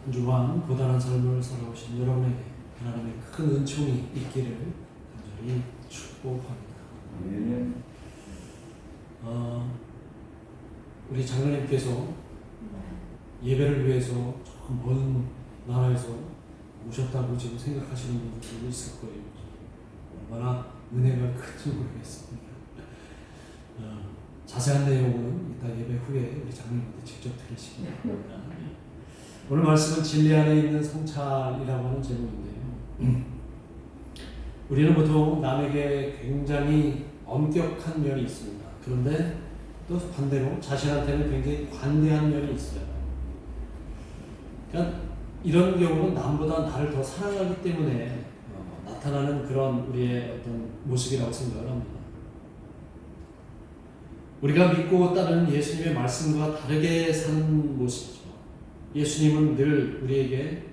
한 주간 고단한 삶을 살아오신 여러분에게 하나님의 큰 은총이 있기를 간절히 축복합니다. 우리 장로님께서 예배를 위해서 저 먼 나라에서 오셨다고 지금 생각하시는 분들도 있을 거예요. 얼마나 은혜가 큰지 모르겠습니다. 자세한 내용은 이따 예배 후에 우리 장로님한테 직접 들으시기 바랍니다. 오늘 말씀은 진리 안에 있는 성찰이라고 하는 제목인데요. 우리는 보통 남에게 굉장히 엄격한 면이 있습니다. 그런데 또 반대로 자신한테는 굉장히 관대한 면이 있어요. 그러니까 이런 경우는 남보다 나를 더 사랑하기 때문에 나타나는 그런 우리의 어떤 모습이라고 생각을 합니다. 우리가 믿고 따르는 예수님의 말씀과 다르게 사는 모습이죠. 예수님은 늘 우리에게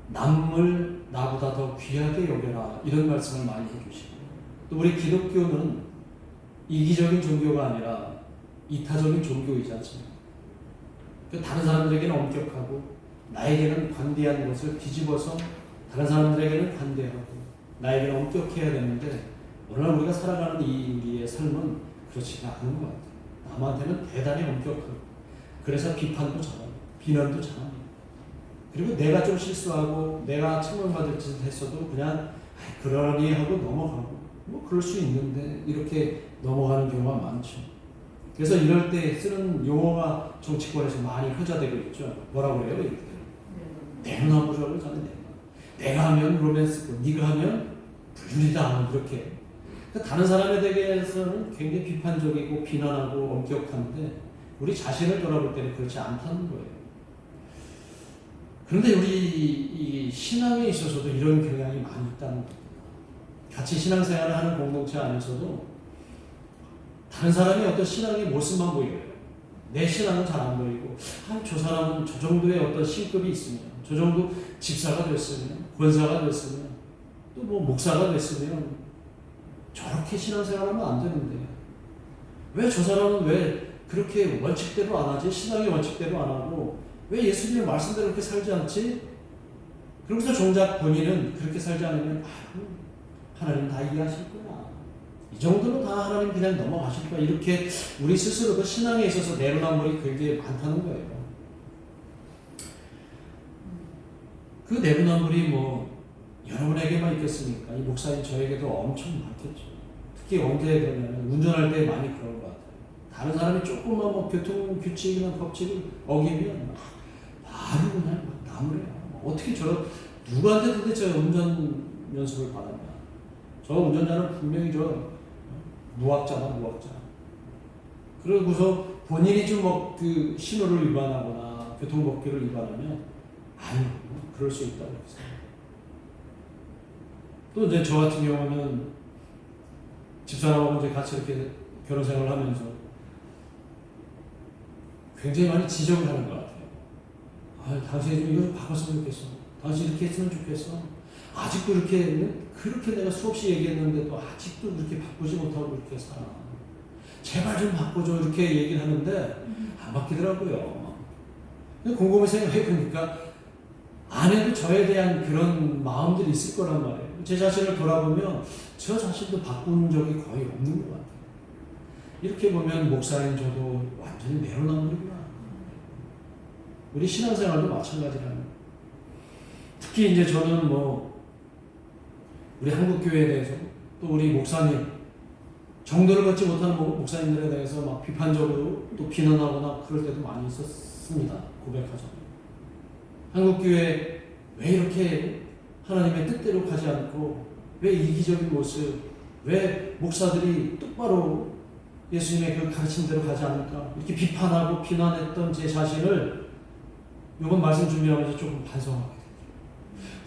남을 나보다 더 귀하게 여겨라 이런 말씀을 많이 해주시고, 또 우리 기독교는 이기적인 종교가 아니라 이타적인 종교이지 않습니까? 다른 사람들에게는 엄격하고 나에게는 관대한 것을 뒤집어서 다른 사람들에게는 관대하고 나에게는 엄격해야 되는데, 오늘날 우리가 살아가는 이 우리의 삶은 그렇지가 않은 것 같아요. 남한테는 대단히 엄격하고, 그래서 비판도 잘하고 비난도 잘합니다. 그리고 내가 좀 실수하고 내가 책망받을 짓을 했어도 그냥 그러니 하고 넘어가고, 뭐 그럴 수 있는데 이렇게 넘어가는 경우가 많죠. 그래서 이럴 때 쓰는 용어가 정치권에서 많이 회자되고 있죠. 뭐라고 그래요? 이렇게 내로남불이라고 하잖아요. 내가 하면 로맨스고 네가 하면 불륜이다, 이렇게. 그러니까 다른 사람에 대해서는 굉장히 비판적이고 비난하고 엄격한데 우리 자신을 돌아볼 때는 그렇지 않다는 거예요. 그런데 우리 이 신앙에 있어서도 이런 경향이 많이 있다는 겁니다. 같이 신앙생활을 하는 공동체 안에서도 다른 사람이 어떤 신앙의 모습만 보여요. 내 신앙은 잘 안 보이고, 저 사람은 저 정도의 어떤 신급이 있으면, 저 정도 집사가 됐으면, 권사가 됐으면, 또 뭐 목사가 됐으면 저렇게 신앙생활하면 안 되는데 왜 저 사람은 왜 그렇게 원칙대로 안 하지? 신앙의 원칙대로 안 하고 왜 예수님의 말씀대로 그렇게 살지 않지? 그러면서 정작 본인은 그렇게 살지 않으면 하나님 다 이해하실 거야, 이 정도로 다 하나님 그냥 넘어가실 거야, 이렇게 우리 스스로도 신앙에 있어서 내로남불이 굉장히 많다는 거예요. 그 내로남불이 뭐 여러분에게만 있겠습니까? 이 목사님 저에게도 엄청 많겠죠. 특히 언제 그러냐면 운전할 때 많이 그런 것 같아요. 다른 사람이 조금만 뭐 교통 규칙이나 법칙을 어기면 바로 그냥 막 나무래요. 어떻게 누구한테 도대체 운전 연습을 받았냐? 저 운전자는 분명히 무학자다, 무학자. 그러고서 본인이 좀 그 신호를 위반하거나 교통법규를 위반하면 그럴 수 있다고 생각해요. 또 이제 저 같은 경우는 집사람하고 이제 같이 이렇게 결혼 생활을 하면서 굉장히 많이 지적을 하는 것 같아요. 당신이 좀 이거 좀 바꿨으면 좋겠어. 당신 이렇게 했으면 좋겠어. 아직도 그렇게 내가 수없이 얘기했는데도 아직도 그렇게 바꾸지 못하고 이렇게 살아. 제발 좀 바꿔줘, 이렇게 얘기를 하는데 안 바뀌더라고요. 곰곰이 생각해보니까 안에도 저에 대한 그런 마음들이 있을 거란 말이에요. 제 자신을 돌아보면 저 자신도 바꾼 적이 거의 없는 것 같아요. 이렇게 보면 목사인 저도 완전히 내로남불이구나. 우리 신앙생활도 마찬가지라는. 특히 이제 저는 우리 한국교회에 대해서 또 우리 목사님, 정도를 갖지 못하는 목사님들에 대해서 막 비판적으로 또 비난하거나 그럴 때도 많이 있었습니다. 고백하자면. 한국교회 왜 이렇게 하나님의 뜻대로 가지 않고, 왜 이기적인 모습, 왜 목사들이 똑바로 예수님의 그 가르침대로 가지 않을까, 이렇게 비판하고 비난했던 제 자신을 이번 말씀 준비하면서 조금 반성하게 됐죠.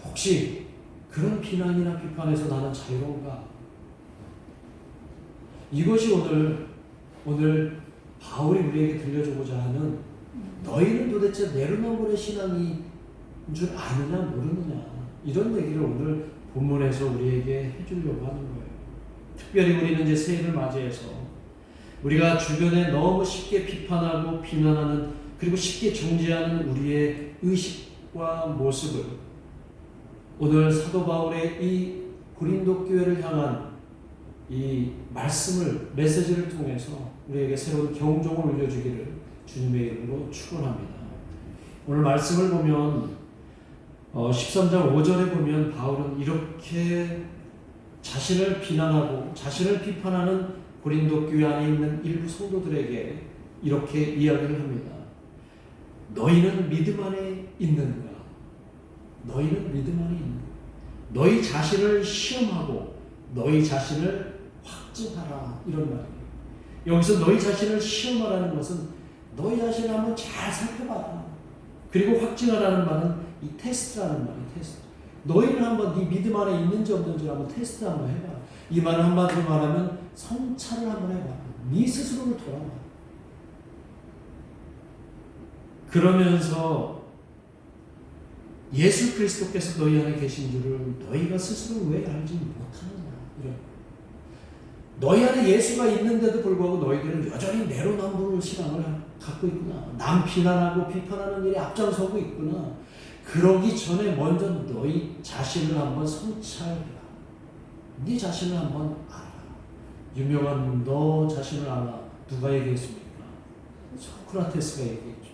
혹시 그런 비난이나 비판에서 나는 자유로운가? 이것이 오늘 바울이 우리에게 들려주고자 하는, 너희는 도대체 내로남불의 신앙인 줄 아느냐 모르느냐, 이런 얘기를 오늘 본문에서 우리에게 해주려고 하는 거예요. 특별히 우리는 이제 새해를 맞이해서 우리가 주변에 너무 쉽게 비판하고 비난하는 그리고 쉽게 정죄하는 우리의 의식과 모습을 오늘 사도 바울의 이 고린도 교회를 향한 이 말씀을, 메시지를 통해서 우리에게 새로운 경종을 울려주기를 주님의 이름으로 축원합니다. 오늘 말씀을 보면 13장 5절에 보면 바울은 이렇게 자신을 비난하고 자신을 비판하는 고린도 교회 안에 있는 일부 성도들에게 이렇게 이야기를 합니다. 너희는 믿음 안에 있는가? 너희는 믿음 안에 있는가? 너희 자신을 시험하고 너희 자신을 확증하라, 이런 말이에요. 여기서 너희 자신을 시험하라는 것은 너희 자신을 한번 잘 살펴봐라. 그리고 확증하라는 말은 이 테스트라는 말이에요. 테스트. 너희는 한번 네 믿음 안에 있는지 없는지 한번 테스트 한번 해봐. 이 말을 한마디로 말하면 성찰을 한번 해봐. 네 스스로를 돌아봐. 그러면서 예수 그리스도께서 너희 안에 계신 줄을 너희가 스스로 왜 알지 못하느냐. 이런. 너희 안에 예수가 있는데도 불구하고 너희들은 여전히 내로남불 신앙을 갖고 있구나. 남 비난하고 비판하는 일에 앞장서고 있구나. 그러기 전에 먼저 너희 자신을 한번 성찰해라. 네 자신을 한번 알아. 유명한 너 자신을 알아. 누가 얘기했습니까? 소크라테스가 얘기했죠.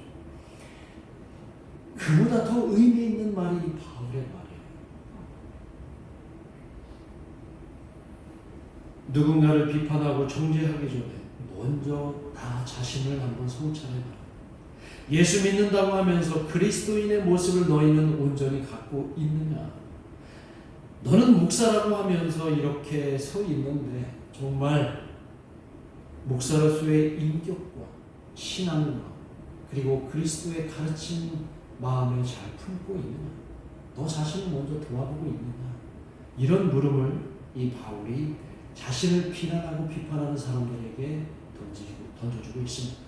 그보다 더 의미 있는 말이 바울의 말이에요. 누군가를 비판하고 정죄하기 전에 먼저 나 자신을 한번 성찰해봐라. 예수 믿는다고 하면서 그리스도인의 모습을 너희는 온전히 갖고 있느냐? 너는 목사라고 하면서 이렇게 서 있는데 정말 목사로서의 인격과 신앙과 그리고 그리스도의 가르침 마음을 잘 품고 있느냐? 너 자신을 먼저 도와보고 있느냐? 이런 물음을 이 바울이 자신을 비난하고 비판하는 사람들에게 던져주고 있습니다.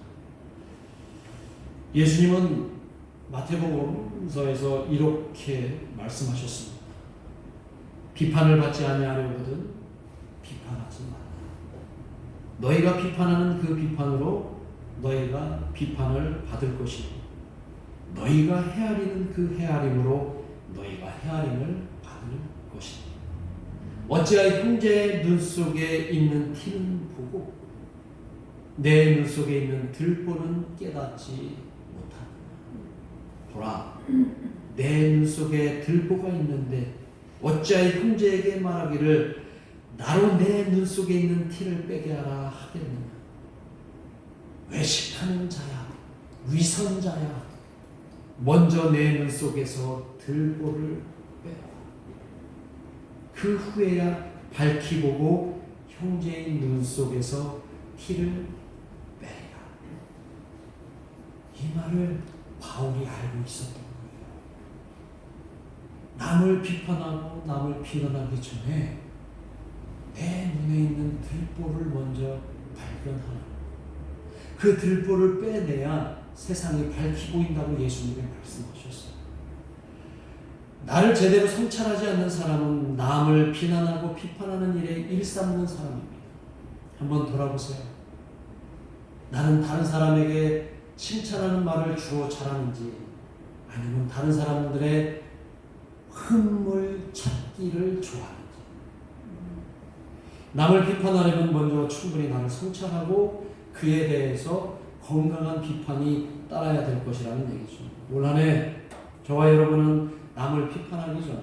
예수님은 마태복음서에서 이렇게 말씀하셨습니다. 비판을 받지 아니하려거든 비판하지 마라. 너희가 비판하는 그 비판으로 너희가 비판을 받을 것이고 너희가 헤아리는 그 헤아림으로 너희가 헤아림을 받을 것이다. 어찌하여 형제의 눈 속에 있는 티는 보고 내 눈 속에 있는 들보는 깨닫지 못하느냐. 보라, 내 눈 속에 들보가 있는데 어찌하여 형제에게 말하기를 나로 내 눈 속에 있는 티를 빼게 하라 하겠느냐. 외식하는 자야, 위선자야, 먼저 내 눈 속에서 들보를 빼라. 그 후에야 밝히 보고 형제의 눈 속에서 티를 빼라. 이 말을 바울이 알고 있었던 거예요. 남을 비판하고 남을 비난하기 전에 내 눈에 있는 들보를 먼저 발견하라. 그 들보를 빼내야 세상이 밝히 보인다고 예수님이 말씀하셨어요. 나를 제대로 성찰하지 않는 사람은 남을 비난하고 비판하는 일에 일삼는 사람입니다. 한번 돌아보세요. 나는 다른 사람에게 칭찬하는 말을 주로 잘하는지 아니면 다른 사람들의 흠을 찾기를 좋아하는지. 남을 비판하려면 먼저 충분히 나를 성찰하고 그에 대해서 건강한 비판이 따라야 될 것이라는 얘기죠. 올 한 해 저와 여러분은 남을 비판하기 전에,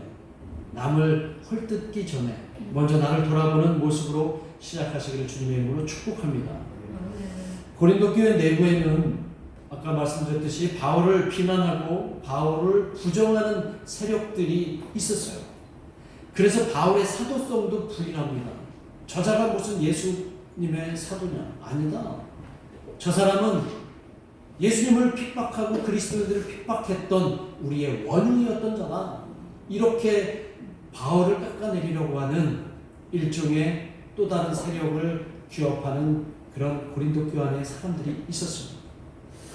남을 헐뜯기 전에 먼저 나를 돌아보는 모습으로 시작하시기를 주님의 이름으로 축복합니다. 고린도 교회 내부에는 아까 말씀드렸듯이 바울을 비난하고 바울을 부정하는 세력들이 있었어요. 그래서 바울의 사도성도 부인합니다. 저자가 무슨 예수님의 사도냐? 아니다. 저 사람은 예수님을 핍박하고 그리스도인들을 핍박했던 우리의 원흉이었던 자다. 이렇게 바울을 깎아내리려고 하는 일종의 또 다른 세력을 규합하는 그런 고린도 교회 안에 사람들이 있었습니다.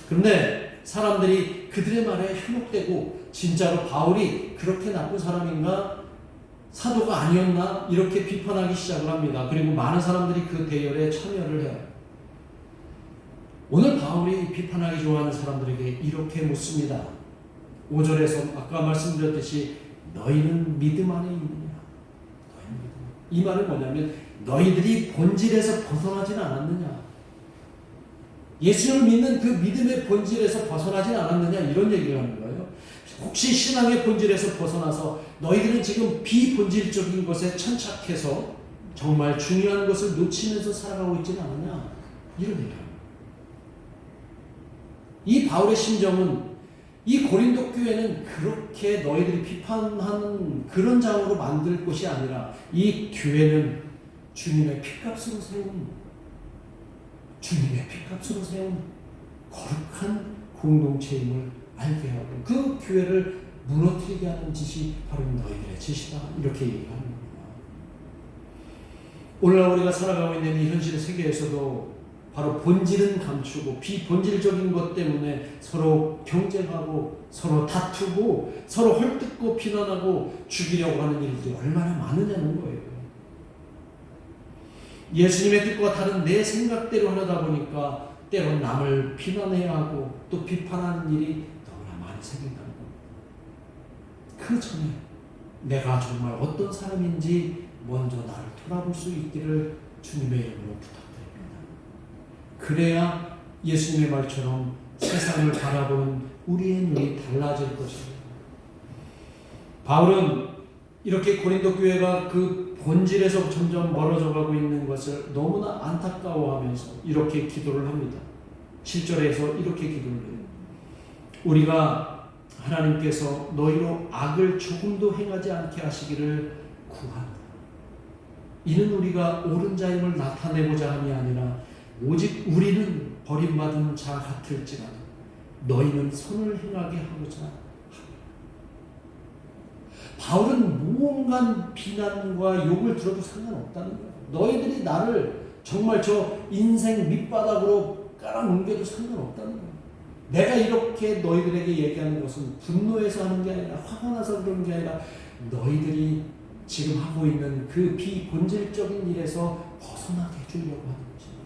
그런데 사람들이 그들의 말에 현혹되고 진짜로 바울이 그렇게 나쁜 사람인가? 사도가 아니었나? 이렇게 비판하기 시작을 합니다. 그리고 많은 사람들이 그 대열에 참여를 해요. 오늘 바울이 비판하기 좋아하는 사람들에게 이렇게 묻습니다. 5절에서 아까 말씀드렸듯이 너희는 믿음 안에 있느냐? 이 말은 뭐냐면 너희들이 본질에서 벗어나지는 않았느냐? 예수님을 믿는 그 믿음의 본질에서 벗어나지는 않았느냐? 이런 얘기를 하는 거예요. 혹시 신앙의 본질에서 벗어나서 너희들은 지금 비본질적인 것에 천착해서 정말 중요한 것을 놓치면서 살아가고 있지는 않느냐? 이런 얘기합니다. 이 바울의 심정은 이 고린도 교회는 그렇게 너희들이 비판하는 그런 장으로 만들 것이 아니라 이 교회는 주님의 피값으로 세운 거룩한 공동체임을 알게 하고 그 교회를 무너뜨리게 하는 짓이 바로 너희들의 짓이다. 이렇게 얘기하는 겁니다. 오늘날 우리가 살아가고 있는 이 현실 세계에서도 바로 본질은 감추고 비본질적인 것 때문에 서로 경쟁하고 서로 다투고 서로 헐뜯고 비난하고 죽이려고 하는 일들이 얼마나 많으냐는 거예요. 예수님의 뜻과 다른 내 생각대로 하려다 보니까 때론 남을 비난해야 하고 또 비판하는 일이 너무나 많이 생긴다는 겁니다. 그 전에 내가 정말 어떤 사람인지 먼저 나를 돌아볼 수 있기를 주님의 이름으로 부탁드립니다. 그래야 예수님의 말처럼 세상을 바라보는 우리의 눈이 달라질 것입니다. 바울은 이렇게 고린도 교회가 그 본질에서 점점 멀어져 가고 있는 것을 너무나 안타까워하면서 이렇게 기도를 합니다. 7절에서 이렇게 기도를 해요. 우리가 하나님께서 너희로 악을 조금도 행하지 않게 하시기를 구한다. 이는 우리가 옳은 자임을 나타내고자 함이 아니라 오직 우리는 버림받은 자 같을지라도 너희는 선을 행하게 하고자 합니다. 바울은 무언가 비난과 욕을 들어도 상관없다는 거예요. 너희들이 나를 정말 저 인생 밑바닥으로 깔아뭉개도 상관없다는 거예요. 내가 이렇게 너희들에게 얘기하는 것은 분노해서 하는 게 아니라 화가 나서 그런 게 아니라 너희들이 지금 하고 있는 그 비본질적인 일에서 벗어나게 해주려고 하는 것입니다.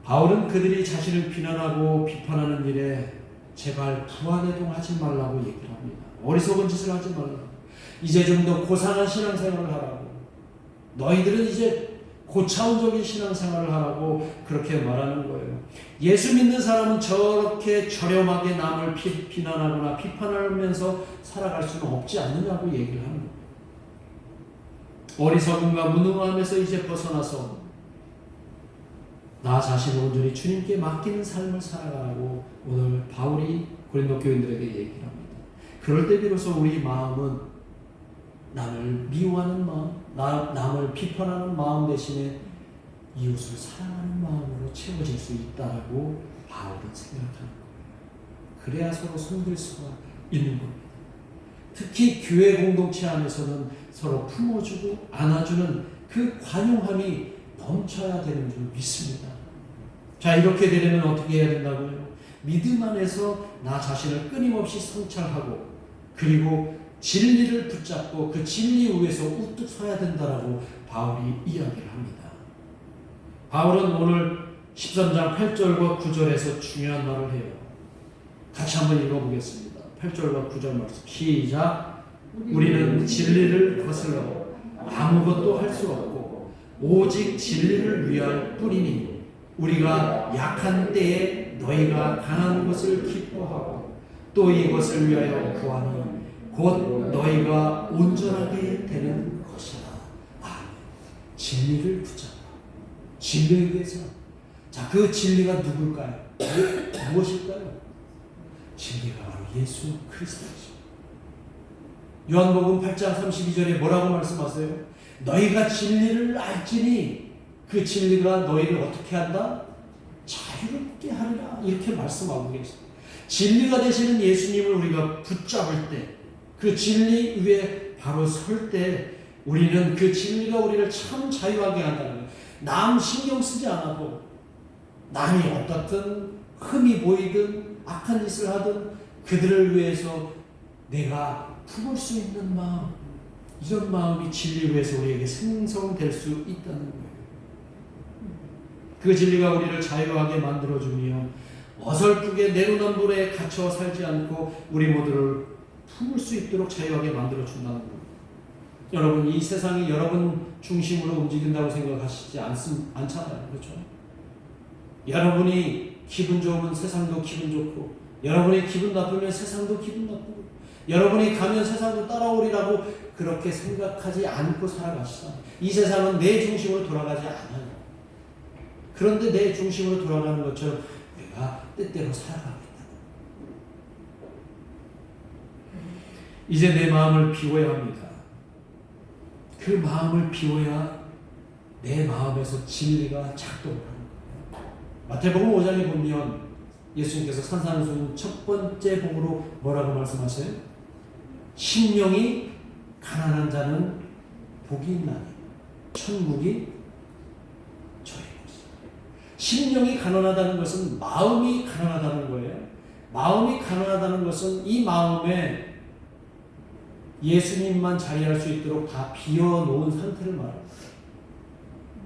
바울은 그들이 자신을 비난하고 비판하는 일에 제발 부안해동하지 말라고 얘기를 합니다. 어리석은 짓을 하지 말라고. 이제 좀 더 고상한 신앙생활을 하라고. 너희들은 이제 고차원적인 신앙생활을 하라고 그렇게 말하는 거예요. 예수 믿는 사람은 저렇게 저렴하게 남을 비난하거나 비판하면서 살아갈 수는 없지 않느냐고 얘기를 하는 거예요. 어리석음과 무능함에서 이제 벗어나서 나 자신을 온전히 주님께 맡기는 삶을 살아가라고 오늘 바울이 고린도 교인들에게 얘기를 합니다. 그럴 때 비로소 우리 마음은 남을 미워하는 마음, 남을 비판하는 마음 대신에 이웃을 사랑하는 마음으로 채워질 수 있다라고 바울은 생각하는 거예요. 그래야 서로 손들 수가 있는 겁니다. 특히 교회 공동체 안에서는 서로 품어주고 안아주는 그 관용함이 넘쳐야 되는 줄 믿습니다. 자, 이렇게 되려면 어떻게 해야 된다고요? 믿음 안에서 나 자신을 끊임없이 성찰하고 그리고 진리를 붙잡고 그 진리 위에서 우뚝 서야 된다라고 바울이 이야기를 합니다. 바울은 오늘 13장 8절과 9절에서 중요한 말을 해요. 같이 한번 읽어보겠습니다. 8절과 9절 말씀 시작. 우리는 진리를 거슬러 아무것도 할 수 없고 오직 진리를 위할 뿐이니 우리가 약한 때에 너희가 강한 것을 기뻐하고 또 이것을 위하여 구하니 곧 너희가 온전하게 되는 것이라. 진리를 붙잡아. 진리에 대해서. 자, 그 진리가 누굴까요? 무엇일까요? 진리가 바로 예수 그리스도이죠. 요한복음 8장 32절에 뭐라고 말씀하세요? 너희가 진리를 알지니 그 진리가 너희를 어떻게 한다? 자유롭게 하리라. 이렇게 말씀하고 계세요. 진리가 되시는 예수님을 우리가 붙잡을 때, 그 진리 위에 바로 설 때 우리는 그 진리가 우리를 참 자유하게 한다는 거예요. 남 신경 쓰지 않아도 남이 어떻든 흠이 보이든 악한 짓을 하든 그들을 위해서 내가 품을 수 있는 마음, 이런 마음이 진리 위에서 우리에게 생성될 수 있다는 거예요. 그 진리가 우리를 자유하게 만들어주며 어설프게 내로남불에 갇혀 살지 않고 우리 모두를 품을 수 있도록 자유하게 만들어준다는 것. 여러분, 이 세상이 여러분 중심으로 움직인다고 생각하시지 않잖아요. 그렇죠? 여러분이 기분 좋으면 세상도 기분 좋고, 여러분이 기분 나쁘면 세상도 기분 나쁘고, 여러분이 가면 세상도 따라오리라고 그렇게 생각하지 않고 살아가시잖아요. 이 세상은 내 중심으로 돌아가지 않아요. 그런데 내 중심으로 돌아가는 것처럼 우리가 뜻대로 살아가겠다. 이제 내 마음을 비워야 합니다. 그 마음을 비워야 내 마음에서 진리가 작동을 합니다. 마태복음 5장에 보면 예수님께서 산상수훈 첫 번째 복으로 뭐라고 말씀하세요? 심령이 가난한 자는 복이 있나니 천국이 저희 것이다. 심령이 가난하다는 것은 마음이 가난하다는 거예요. 마음이 가난하다는 것은 이 마음에 예수님만 자리할 수 있도록 다 비워놓은 상태를 말합니다.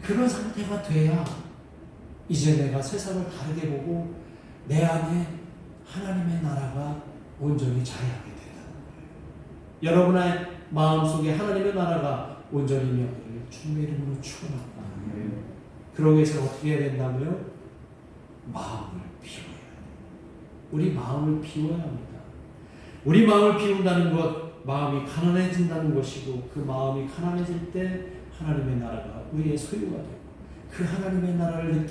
그런 상태가 돼야 이제 내가 세상을 다르게 보고 내 안에 하나님의 나라가 온전히 자리하게 된다는 거예요. 여러분의 마음속에 하나님의 나라가 온전히 임하기를 주님의 이름으로 축원합니다. 그러기 위해서 어떻게 해야 된다고요? 마음을 비워야 돼요. 우리 마음을 비워야 합니다. 우리 마음을 비운다는 것, 마음이 가난해진다는 것이고, 그 마음이 가난해질 때 하나님의 나라가 우리의 소유가 되고, 그 하나님의 나라를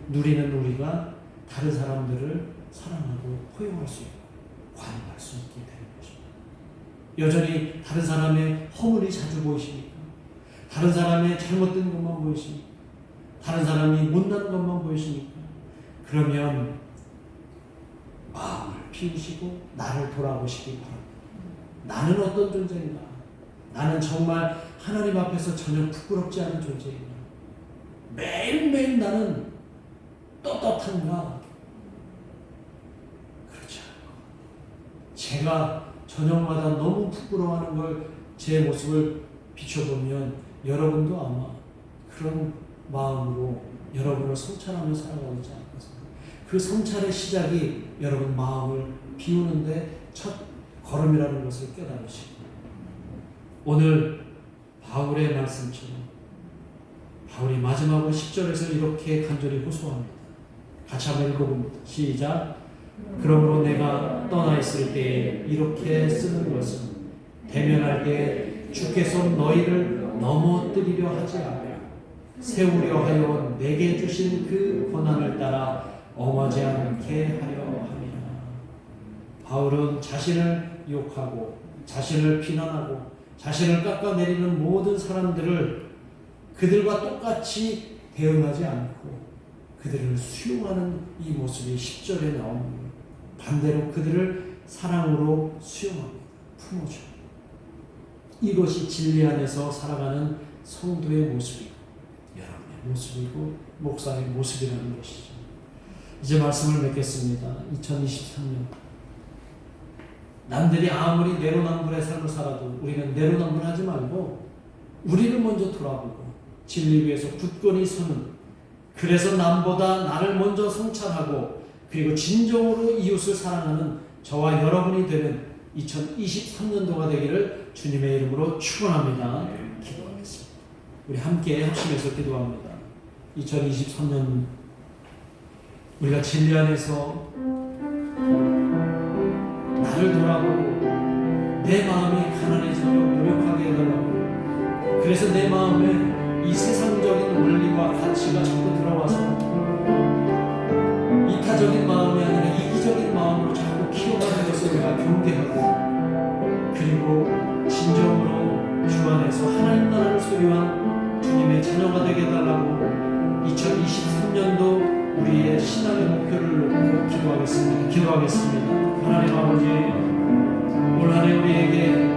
누리는 우리가 다른 사람들을 사랑하고 포용할 수 있고 관용할 수 있게 되는 것입니다. 여전히 다른 사람의 허물이 자주 보이십니까? 다른 사람의 잘못된 것만 보이십니까? 다른 사람이 못난 것만 보이십니까? 그러면 마음을 비우시고 나를 돌아보시기 바랍니다. 나는 어떤 존재인가? 나는 정말 하나님 앞에서 전혀 부끄럽지 않은 존재인가? 매일매일 나는 떳떳한가? 그렇지 않고 제가 저녁마다 너무 부끄러워하는 걸 제 모습을 비춰보면 여러분도 아마 그런 마음으로 여러분을 성찰하며 살아가고 있지 않겠습니까? 그 성찰의 시작이 여러분 마음을 비우는데 첫 걸음이라는 것을 깨달으시고, 오늘 바울의 말씀처럼 바울이 마지막으로 10절에서 이렇게 간절히 호소합니다. 같이 한번 읽어봅니다. 시작. 그러므로 내가 떠나 있을 때에 이렇게 쓰는 것은 대면할 때 주께서 너희를 넘어뜨리려 하지 않고 세우려 하여 내게 주신 그 권한을 따라 엄하지 않게 하려 함이라. 바울은 자신을 욕하고 자신을 비난하고 자신을 깎아내리는 모든 사람들을 그들과 똑같이 대응하지 않고 그들을 수용하는 이 모습이 10절에 나옵니다. 반대로 그들을 사랑으로 수용합니다. 품어줍니다. 이것이 진리 안에서 살아가는 성도의 모습이고 여러분의 모습이고 목사의 모습이라는 것이죠. 이제 말씀을 맺겠습니다. 2023년 남들이 아무리 내로남불의 삶을 살아도 우리는 내로남불하지 말고 우리를 먼저 돌아보고 진리 위에서 굳건히 서는, 그래서 남보다 나를 먼저 성찰하고 그리고 진정으로 이웃을 사랑하는 저와 여러분이 되는 2023년도가 되기를 주님의 이름으로 축원합니다. 기도하겠습니다. 우리 함께 합심해서 기도합니다. 2023년 우리가 진리 안에서 나를 돌아보고 내 마음이 가난해지도록 노력하게 해달라고, 그래서 내 마음에 이 세상적인 원리와 가치가 자꾸 들어와서 이타적인 마음이 아니라 이기적인 마음으로 자꾸 키워가는 것을 내가 경계하고, 그리고 진정으로 주 안에서 하나님 나라를 소유한 주님의 자녀가 되게 해달라고 2023년도 우리의 신앙의 목표를 놓고 기도하겠습니다. 하나님 아버지, 올 한 해 우리에게